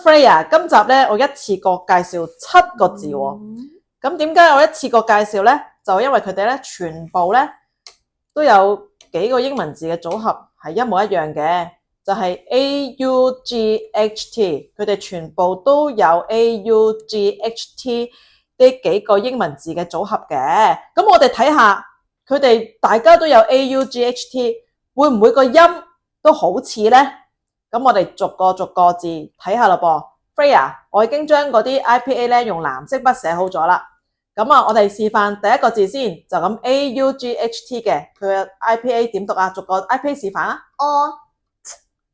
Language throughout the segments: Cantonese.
Freya， 今集咧我一次過介紹7個字喎。咁點解我一次過介紹咧？就因為佢哋咧全部咧都有幾個英文字嘅組合係一模一樣嘅，就係 AUGHT， 佢哋全部都有 AUGHT 呢幾個英文字嘅組合嘅。咁我哋睇下佢哋大家都有 AUGHT， 會唔會個音都好似咧？咁我哋逐個字睇下啦噃。Freya， 我已經將嗰啲 IPA 咧用藍色筆寫好咗啦。咁啊，我哋示範第一個字先，就咁 AUGHT 嘅，佢嘅 IPA 點讀啊？逐個 IPA 示範啊。Ought，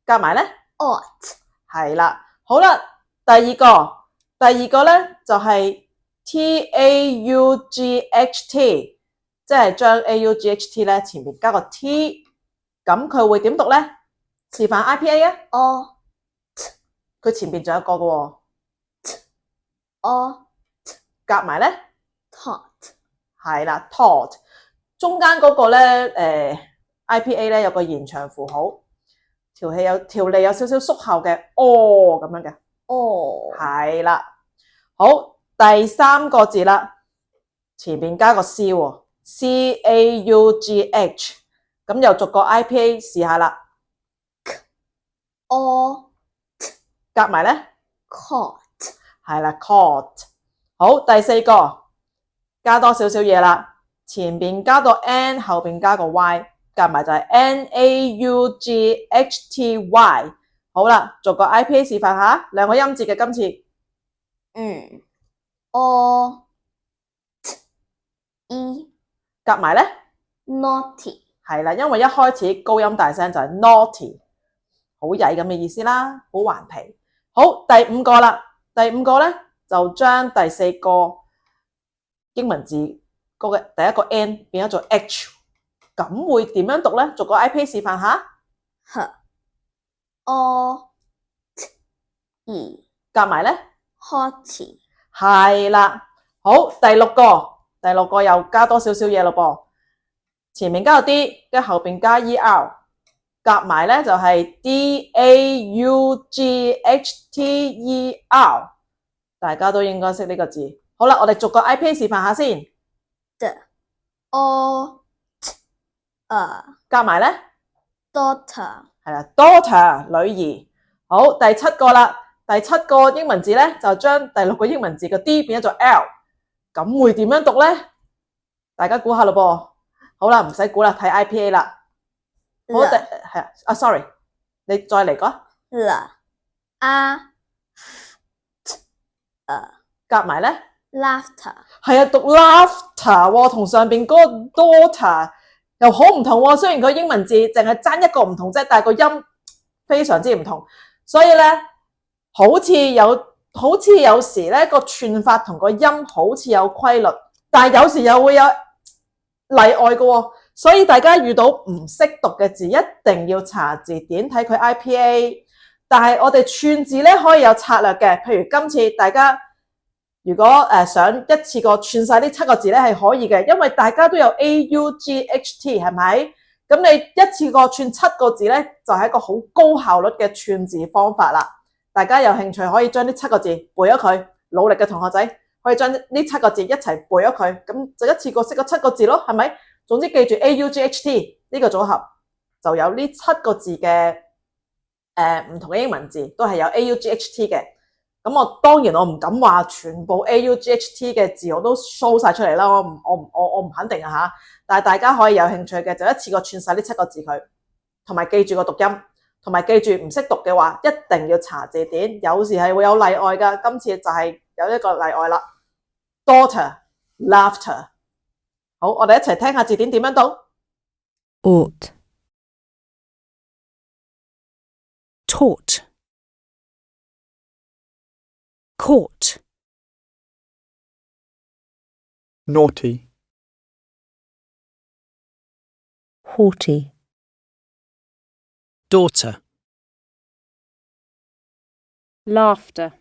夾埋咧 ought，係啦。好啦，第二個咧就係 TAUGHT， 即係將 AUGHT 咧前面加個 T， 咁佢會點讀咧？示範 IPA 啊。ought，佢前邊仲有一個嘅喎。ought，夾埋咧 taught，係啦 taught， 中間嗰個咧IPA 咧有個延長符號，條脷有少少縮後嘅咁樣嘅。係啦。好，第三個字啦，前面加個 C 喎，CAUGH， 咁又逐個 IPA 試下啦。ought，夾埋咧 caught，係啦 caught。好，第四個加多少少嘢啦，前面加個 N， 後邊加個 Y， 夾埋就係 NAUGHTY。好啦，逐個 IPA 示範下，兩個音節嘅今次。ought，夾埋咧 naughty，係啦，因為一開始高音大聲就係 naughty， 好曳咁嘅意思啦，好頑皮。好，第五個啦，第五個咧就將第四個英文字嗰個第一個 N 變咗做 H， 咁會點樣讀咧？逐個 IPA 示範下。ought，夾埋咧 haughty，係啦。好，第六個又加多少少嘢咯噃，前面加個 D， 跟後邊加 ER， 夾埋咧就係 DAUGHTER， 大家都應該識呢個字。好啦，我哋逐個 IPA 示範下先。ought，夾埋咧 daughter，係啦 daughter 女兒。好，第七個啦，第七個英文字咧就將第六個英文字嘅 D 變咗做 L， 咁會點樣讀咧？大家估下咯噃。好啦，唔使估啦，睇 IPA 啦。好，係啊，sorry， 你再嚟個。夾埋咧 laughter，係啊，讀 laughter 喎，同上邊嗰個 daughter 又好唔同喎。雖然個英文字淨係爭一個唔同啫，但係個音非常之唔同，所以咧好似有時咧個串法同個音好似有規律，但係有時又會有例外嘅喎。所以大家遇到唔識讀嘅字，一定要查字典睇佢 IPA。但係我哋串字咧可以有策略嘅，譬如今次大家如果想一次過串晒呢7個字咧係可以嘅，因為大家都有 AUGHT 係咪？咁你一次過串7個字咧就係一個好高效率嘅串字方法啦。大家有興趣可以將呢7個字背咗佢，努力嘅同學仔可以將呢7個字一齊背咗佢，咁就一次過識咗7個字咯，係咪？總之記住 AUGHT 呢個組合就有呢7個字嘅唔同嘅英文字都係有 AUGHT 嘅。咁我當然我唔敢話全部 AUGHT 嘅字我都 show 晒出嚟啦，我唔肯定啊吓。但係大家可以有興趣嘅就一次過串晒呢7個字佢，同埋記住個讀音，同埋記住唔識讀嘅話一定要查字典，有時係會有例外噶。今次就係有一個例外啦 ，daughter laughter。好，我哋一齊聽下字典點樣讀。ought, taught, caught, naughty, haughty, daughter, laughter,